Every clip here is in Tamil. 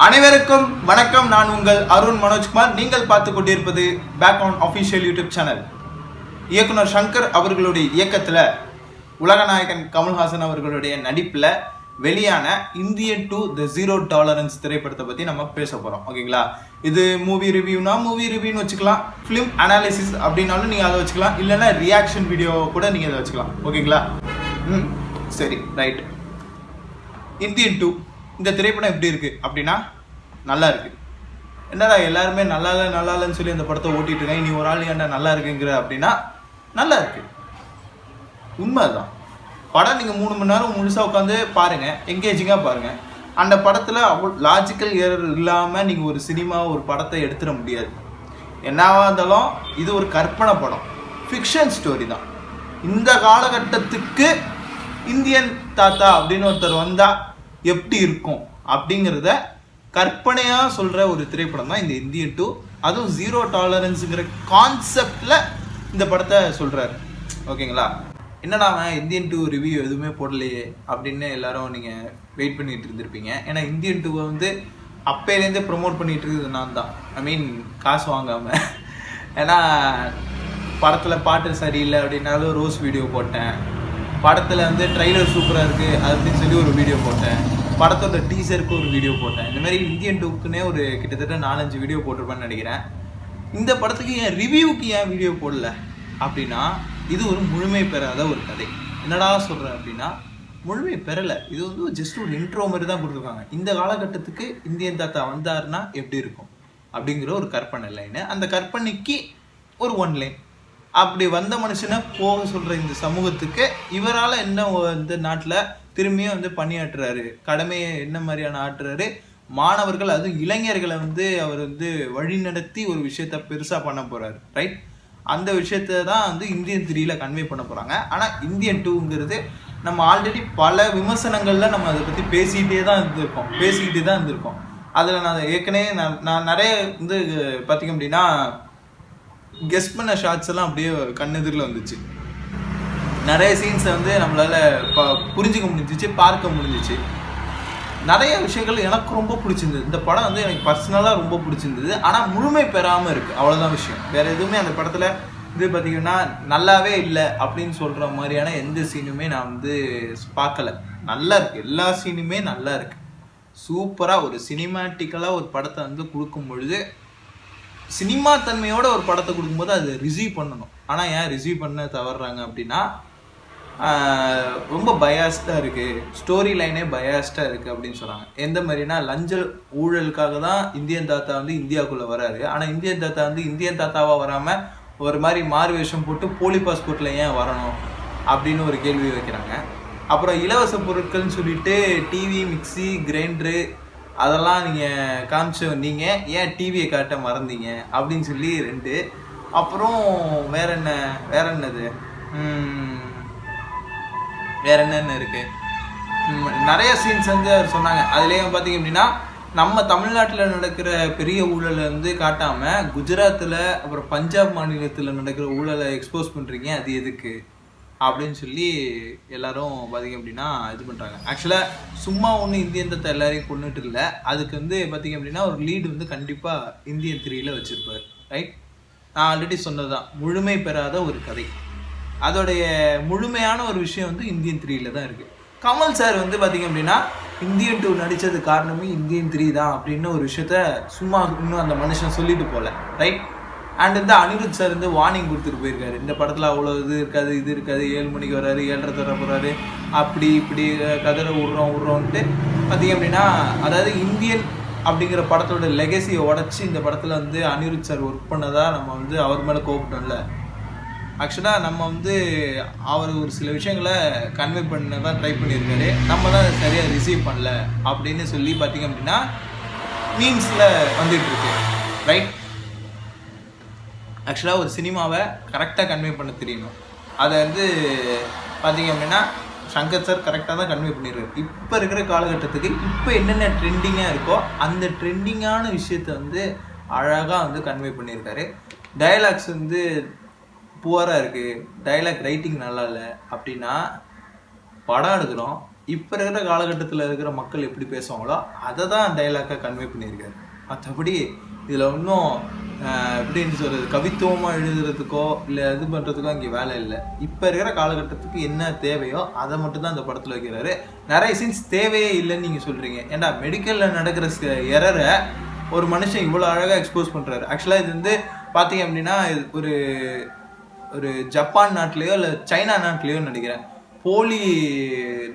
அனைவருக்கும் வணக்கம். நான் உங்கள் அருண் மனோஜ்குமார். நீங்கள் பார்த்து கொண்டிருப்பது பேக்ரவுண்ட் ஆஃபிஷியல் யூடியூப் சேனல். இயக்குனர் சங்கர் அவர்களுடைய இயக்கத்தில் உலகநாயகன் கமல்ஹாசன் அவர்களுடைய நடிப்பில் வெளியான Indian to the zero tolerance திரைப்படத்தை பற்றி நம்ம பேச போகிறோம். ஓகேங்களா? இது மூவி ரிவ்யூன்னு வச்சுக்கலாம், ஃபிலிம் அனாலிசிஸ் அப்படின்னாலும் நீங்கள் அதை வச்சுக்கலாம், இல்லைன்னா ரியாக்ஷன் வீடியோ கூட நீங்கள் அதை வச்சுக்கலாம். ஓகேங்களா? சரி, ரைட். இந்தியன் 2 இந்த திரைப்படம் எப்படி இருக்குது அப்படின்னா நல்லா இருக்குது. என்னடா எல்லாருமே நல்லா இல்லைன்னு சொல்லி அந்த படத்தை ஓட்டிட்டு இருக்கேன், நீ ஒரு ஆள் ஏன்டா நல்லா இருக்குங்கிற அப்படின்னா நல்லா இருக்கு. உண்மை தான். படம் நீங்கள் 3 மணி நேரம் முழுசாக உட்காந்து பாருங்கள், என்கேஜிங்காக பாருங்கள். அந்த படத்தில் அவ்வளோ லாஜிக்கல் ஏரர் இல்லாமல் நீங்கள் ஒரு சினிமா ஒரு படத்தை எடுத்துட முடியாது. என்னவா இருந்தாலும் இது ஒரு கற்பனை படம், ஃபிக்ஷன் ஸ்டோரி தான். இந்த காலகட்டத்துக்கு இந்தியன் தாத்தா அப்படின்னு ஒருத்தர் வந்தால் எப்படி இருக்கும் அப்படிங்கிறத கற்பனையாக சொல்கிற ஒரு திரைப்படம் தான் இந்த இந்தியன் 2. அதுவும் ஜீரோ டாலரன்ஸுங்கிற கான்செப்டில் இந்த படத்தை சொல்கிறாரு. ஓகேங்களா? என்னடா அவன் இந்தியன் 2 ரிவ்யூ எதுவுமே போடலையே அப்படின்னு எல்லாரும் நீங்கள் வெயிட் பண்ணிட்டு இருந்திருப்பீங்க. ஏன்னா இந்தியன் 2 வந்து அப்போலேருந்தே ப்ரொமோட் பண்ணிகிட்டு இருக்குது நான் தான். ஐ மீன் காசு வாங்காமல். ஏன்னா படத்தில் பாட்டு சரியில்லை அப்படின்னாலும் ரோஸ் வீடியோ போட்டேன், படத்தில் வந்து ட்ரைலர் சூப்பராக இருக்குது அப்படின்னு சொல்லி ஒரு வீடியோ போட்டேன், படத்தோட டீசருக்கு ஒரு வீடியோ போட்டேன். இந்த மாதிரி இந்தியன் 2க்குன்னே ஒரு கிட்டத்தட்ட 4-5 வீடியோ போட்டிருப்பேன்னு நினைக்கிறேன். இந்த படத்துக்கு ஏன் ரிவ்யூவுக்கு ஏன் வீடியோ போடல அப்படின்னா இது ஒரு முழுமை பெறாத ஒரு கதை. என்னடா சொல்கிறேன் அப்படின்னா முழுமை பெறலை. இது வந்து ஜஸ்ட் ஒரு இன்ட்ரோ மாதிரி தான் கொடுத்துருக்காங்க. இந்த காலகட்டத்துக்கு இந்தியன் தாத்தா வந்தாருன்னா எப்படி இருக்கும் அப்படிங்கிற ஒரு கற்பனை லைனு, அந்த கற்பனைக்கு ஒரு 1 லைன். அப்படி வந்த மனுஷனை போக சொல்கிற இந்த சமூகத்துக்கு இவரால் என்ன இந்த நாட்டில் திரும்பியும் வந்து பணியாற்றுறாரு, கடமையை என்ன மாதிரியான ஆற்றுறாரு, மாணவர்கள் அதுவும் இளைஞர்களை வந்து அவர் வந்து வழி நடத்தி ஒரு விஷயத்த பெருசாக பண்ண போகிறாரு. ரைட்? அந்த விஷயத்த தான் வந்து இந்தியன் 3ல கன்வே பண்ண போகிறாங்க. ஆனால் இந்தியன் 2ங்கிறது நம்ம ஆல்ரெடி பல விமர்சனங்களில் நம்ம அதை பற்றி பேசிக்கிட்டே தான் இருந்திருக்கோம். அதில் நான் ஏற்கனவே நான் நிறைய வந்து பார்த்திங்க அப்படின்னா கெஸ் பண்ண ஷார்ட்ஸ் எல்லாம் அப்படியே கண்ணெதிரில் வந்துச்சு. நிறைய சீன்ஸை வந்து நம்மளால் புரிஞ்சிக்க முடிஞ்சிச்சு, பார்க்க முடிஞ்சிச்சு. நிறைய விஷயங்கள் எனக்கு ரொம்ப பிடிச்சிருந்தது. இந்த படம் வந்து எனக்கு பர்சனலாக ரொம்ப பிடிச்சிருந்தது. ஆனால் முழுமை பெறாமல் இருக்குது, அவ்வளோதான் விஷயம். வேறு எதுவுமே அந்த படத்தில் இது பார்த்திங்கன்னா நல்லாவே இல்லை அப்படின்னு சொல்கிற மாதிரியான எந்த சீனுமே நான் வந்து பார்க்கலை. நல்லா இருக்குது, எல்லா சீனுமே நல்லா இருக்குது. சூப்பராக ஒரு சினிமாட்டிக்கலாக ஒரு படத்தை வந்து கொடுக்கும் பொழுது, சினிமா தன்மையோட ஒரு படத்தை கொடுக்கும்போது அதை ரிசீவ் பண்ணணும். ஆனால் ஏன் ரிசீவ் பண்ண தவறுறாங்க அப்படின்னா ரொம்ப பயாஸ்டாக இருக்குது, ஸ்டோரி லைனே பயாஸ்டாக இருக்குது அப்படின்னு சொல்கிறாங்க. எந்த மாதிரினா லஞ்ச ஊழலுக்காக தான் இந்தியன் தாத்தா வந்து இந்தியாவுக்குள்ளே வராரு. ஆனால் இந்தியன் தாத்தா வந்து இந்தியன் தாத்தாவாக வராமல் ஒரு மாதிரி மாறு வேஷம் போட்டு போலி பாஸ்போர்ட்டில் ஏன் வரணும் அப்படின்னு ஒரு கேள்வி வைக்கிறாங்க. அப்புறம் இலவச பொருட்கள்னு சொல்லிட்டு டிவி, மிக்சி, கிரைண்டரு அதெல்லாம் நீங்கள் காமிச்சு வந்தீங்க, ஏன் டிவியை காட்ட மறந்தீங்க அப்படின்னு சொல்லி 2. அப்புறம் வேற என்னது வேற என்னென்ன இருக்குது, நிறைய சீன்ஸ் வந்து அவர் சொன்னாங்க. அதுலேயும் பார்த்தீங்க அப்படின்னா நம்ம தமிழ்நாட்டில் நடக்கிற பெரிய ஊழலை வந்து காட்டாமல் குஜராத்தில் அப்புறம் பஞ்சாப் மாநிலத்தில் நடக்கிற ஊழலை எக்ஸ்போஸ் பண்ணுறீங்க, அது எதுக்கு அப்படின்னு சொல்லி எல்லாரும் பார்த்திங்க அப்படின்னா இது பண்ணுறாங்க. ஆக்சுவலாக சும்மா ஒன்று இந்தியன் தாத்தா எல்லாரையும் கொண்டுட்டு இல்லை, அதுக்கு வந்து பார்த்திங்க அப்படின்னா ஒரு லீடு வந்து கண்டிப்பாக இந்தியன் 3ல வச்சுருப்பார். ரைட்? நான் ஆல்ரெடி சொன்னது தான், முழுமை பெறாத ஒரு கதை. அதோடைய முழுமையான ஒரு விஷயம் வந்து இந்தியன் 3ல தான் இருக்குது. கமல் சார் வந்து பார்த்திங்க அப்படின்னா இந்தியன் 2 நடித்தது காரணமே இந்தியன் 3 தான் அப்படின்னு ஒரு விஷயத்த சும்மா இன்னும் அந்த மனுஷன் சொல்லிட்டு போகல. ரைட்? அண்ட் வந்து அனிருத் சார் வந்து வார்னிங் கொடுத்துட்டு போயிருக்காரு, இந்த படத்தில் அவ்வளோ இது இருக்காது 7 மணிக்கு வராரு, 7:30 தர போகிறாரு, அப்படி இப்படி கதரை விட்றோன்ட்டு பார்த்திங்க அப்படின்னா, அதாவது இந்தியன் அப்படிங்கிற படத்தோட லெகசியை உடச்சி இந்த படத்தில் வந்து அனிருத் சார் ஒர்க் பண்ணதாக நம்ம வந்து அவர் மேலே கோபப்பட்டோம்ல. ஆக்சுவலாக நம்ம வந்து அவர் ஒரு சில விஷயங்களை கன்வே பண்ண தான் ட்ரை பண்ணியிருக்காரு, நம்ம தான் சரியாக ரிசீவ் பண்ணல அப்படின்னு சொல்லி பார்த்திங்க அப்படின்னா மீன்ஸில் வந்துட்டுருக்கு. ரைட்? ஆக்சுவலாக ஒரு சினிமாவை கரெக்டாக கன்வே பண்ண தெரியணும். அதை வந்து பார்த்திங்க அப்படின்னா சங்கர் சார் கரெக்டாக தான் கன்வே பண்ணிடுறாரு. இப்போ இருக்கிற காலகட்டத்துக்கு இப்போ என்னென்ன ட்ரெண்டிங்காக இருக்கோ அந்த ட்ரெண்டிங்கான விஷயத்தை வந்து அழகாக வந்து கன்வே பண்ணியிருக்காரு. டயலாக்ஸ் வந்து புவராக இருக்குது, டைலாக் ரைட்டிங் நல்லா இல்லை அப்படின்னா படம் எடுக்கிறோம், இப்போ இருக்கிற காலகட்டத்தில் இருக்கிற மக்கள் எப்படி பேசுவாங்களோ அதை தான் டைலாக்காக கன்வே பண்ணியிருக்காரு. மற்றபடி இதில் ஒன்றும் எப்படின்னு சொல்கிறது, கவித்துவமாக எழுதுறதுக்கோ இல்லை இது பண்ணுறதுக்கோ இங்கே வேலை இல்லை. இப்போ இருக்கிற காலகட்டத்துக்கு என்ன தேவையோ அதை மட்டும் தான் இந்த படத்தில் வைக்கிறாரு. நிறைய சீன்ஸ் தேவையே இல்லைன்னு நீங்கள் சொல்கிறீங்க. ஏன்டா மெடிக்கலில் நடக்கிற எரரை ஒரு மனுஷன் இவ்வளோ அழகாக எக்ஸ்போஸ் பண்ணுறாரு. ஆக்சுவலாக இது வந்து பார்த்தீங்க அப்படின்னா ஒரு ஒரு ஜப்பான் நாட்டிலையோ இல்லை சைனா நாட்டிலையோ நினைக்கிறேன் போலி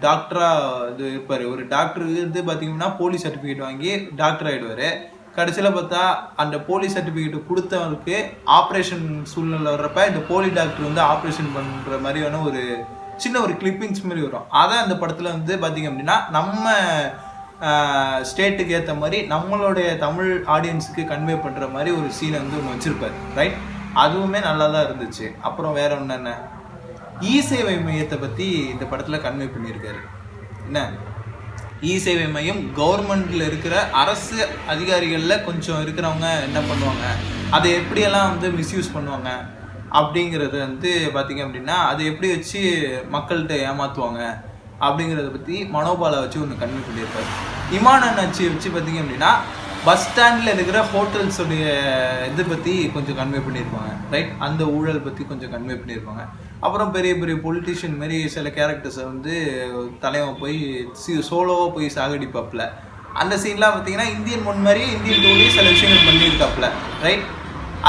டாக்டராக இது இருப்பார். ஒரு டாக்டருக்கு வந்து பார்த்தீங்கன்னா போலி சர்டிஃபிகேட் வாங்கி டாக்டர் ஆகிடுவார். கடைசியில் பார்த்தா அந்த போலி சர்டிஃபிகேட் கொடுத்தவருக்கு ஆப்ரேஷன் சூழ்நிலை வர்றப்ப இந்த போலி டாக்டர் வந்து ஆப்ரேஷன் பண்ணுற மாதிரியான ஒரு சின்ன ஒரு கிளிப்பிங்ஸ் மாதிரி வரும். அதான் அந்த படத்தில் வந்து பார்த்தீங்க அப்படின்னா நம்ம ஸ்டேட்டுக்கு ஏற்ற மாதிரி நம்மளுடைய தமிழ் ஆடியன்ஸுக்கு கன்வே பண்ணுற மாதிரி ஒரு சீனை வந்து ஒன்று வச்சுருப்பார். ரைட், அதுவுமே நல்லா தான் இருந்துச்சு. அப்புறம் வேற ஒன்று என்ன, இ சேவை மையத்தை பற்றி இந்த படத்தில் கன்வே பண்ணியிருக்காரு. என்ன இ சேவை மையம் கவர்மெண்ட்டில் இருக்கிற அரசு அதிகாரிகளில் கொஞ்சம் இருக்கிறவங்க என்ன பண்ணுவாங்க, அதை எப்படியெல்லாம் வந்து மிஸ்யூஸ் பண்ணுவாங்க அப்படிங்கிறது வந்து பார்த்திங்க அப்படின்னா அதை எப்படி வச்சு மக்கள்கிட்ட ஏமாற்றுவாங்க அப்படிங்கிறத பற்றி மனோபாலை வச்சு ஒன்று கன்வே பண்ணியிருப்பார். இமான் அண்ணாச்சி வச்சு பார்த்திங்க அப்படின்னா பஸ் ஸ்டாண்டில் இருக்கிற ஹோட்டல்ஸுடைய இதை பற்றி கொஞ்சம் கன்வே பண்ணியிருப்பாங்க. ரைட், அந்த ஊழல் பற்றி கொஞ்சம் கன்வே பண்ணியிருப்பாங்க. அப்புறம் பெரிய பெரிய பொலிட்டிஷியன் மாதிரி சில கேரக்டர்ஸை வந்து தலைவன் போய் சோலோவாக போய் சாகடிப்பாப்புல. அந்த சீன்லாம் பார்த்தீங்கன்னா இந்தியன் 1 மாதிரி இந்தியன் 2 சில விஷயங்கள் பண்ணியிருக்காப்புல. ரைட்,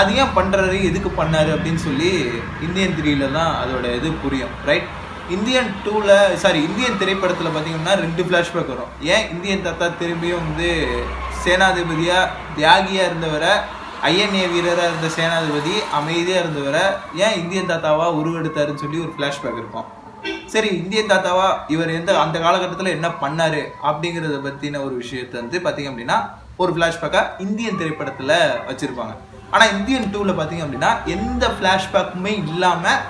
அது ஏன் பண்ணுறாரு, எதுக்கு பண்ணாரு அப்படின்னு சொல்லி இந்தியன் 3 தான் அதோட இது புரியும். ரைட், இந்தியன் 2 இந்தியன் திரைப்படத்தில் பார்த்தீங்கன்னா 2 ஃப்ளாஷ்பேக் வரும். ஏன் இந்தியன் தாத்தா திரும்பியும் வந்து சேனாதிபதியாக தியாகியாக இருந்தவரை, ஐஎன்ஏ வீரராக இருந்த சேனாதிபதி அமைதியாக இருந்தவரை ஏன் இந்தியன் தாத்தாவாக உருவெடுத்தாருன்னு சொல்லி ஒரு ஃப்ளாஷ்பேக் இருக்கும். சரி, இந்தியன் தாத்தாவா இவர் அந்த காலகட்டத்தில் என்ன பண்ணார் அப்படிங்கிறத பற்றின ஒரு விஷயத்தை வந்து பார்த்திங்க அப்படின்னா ஒரு ஃப்ளாஷ்பேக்காக இந்தியன் திரைப்படத்தில் வச்சுருப்பாங்க. ஆனால் இந்தியன் 2 பார்த்திங்க அப்படின்னா எந்த ஃப்ளாஷ்பேக்குமே இல்லாமல்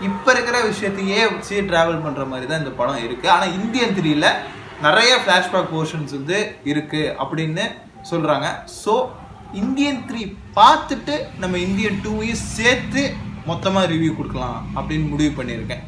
இப்போ இருக்கிற விஷயத்தையே வச்சு ட்ராவல் பண்ணுற மாதிரி தான் இந்த படம் இருக்குது. ஆனால் இந்தியன் 3 நிறைய ஃப்ளாஷ்பேக் போர்ஷன்ஸ் வந்து இருக்குது அப்படின்னு சொல்கிறாங்க. ஸோ இந்தியன் 3 பார்த்துட்டு நம்ம இந்தியன் 2 சேர்த்து மொத்தமாக ரிவ்யூ கொடுக்கலாம் அப்படின்னு முடிவு பண்ணியிருக்கேன்.